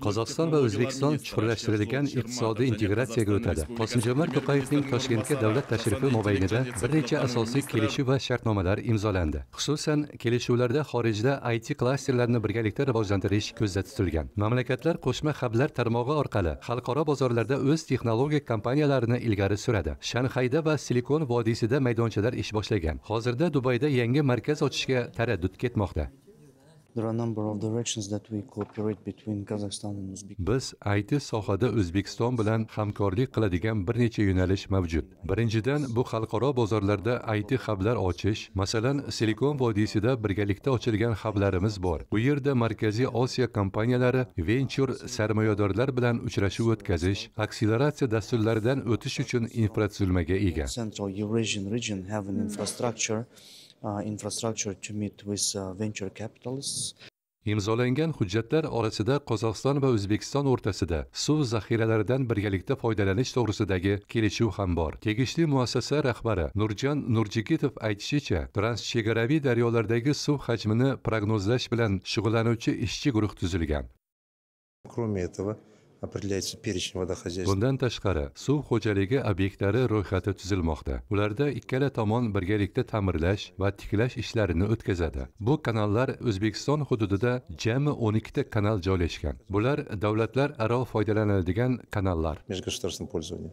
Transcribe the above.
Qozog'iston va O'zbekiston chuqurlashtirilgan iqtisodiy integratsiyaga o'tadi. Qosimjomart To'qayevning Toshkentga davlat tashrifi mobaynida bir necha asosiy kelishuv va shartnomalar imzolandi. Xususan, kelishuvlarda xorijda IT klasterlarini birgalikda rivojlantirish ko'zda tutilgan. Mamlakatlar qo'shma hublar tarmog'i orqali xalqaro bozorlarda o'z texnologik kompaniyalarini ilgari suradi. Shanxayda va Silikon vodiysida maydonchalar ish boshlagan. Hozirda Dubayda yangi markaz ochishga taraddud ketmoqda. There are a number of directions that we cooperate between Kazakhstan and Uzbekistan. Biz IT sohada O'zbekiston bilan hamkorlik qiladigan bir necha yo'nalish mavjud. Birinchidan, bu xalqaro bozorlarda IT hublar ochish, masalan, Silikon vodiysida birgalikda ochilgan hublarimiz bor. Bu yerda Markaziy Osiyo kompaniyalari venture sarmoyadorlar bilan uchrashuv o'tkazish, akseleratsiya dasturlaridan o'tish uchun infratuzilmaga ega. Central Eurasian region have an infrastructure to meet with venture capitalists. Imzolangan hujjatlar orasida Qozog'iston va O'zbekiston o'rtasida suv zaxiralaridan birgalikda foydalanish to'g'risidagi kelishuv ham bor. Tegishli muassasa rahbari Nurjan Nurjigitov aytishicha, transchegaraviy daryolardagi suv hajmini prognozlash bilan shug'ullanuvchi ishchi guruh tuzilgan. Кроме этого, определяется перечень водохозяйства. Bundan tashqari, suv xo'jaligi obyektlari ro'yxati tuzilmoqda. Ularda ikkala tomon birgalikda ta'mirlash va tiklash ishlarini o'tkazadi. Bu kanallar O'zbekiston hududida jami 12 ta kanal joylashgan. Bular davlatlararo foydalaniladigan kanallar. Межгосударственное пользование.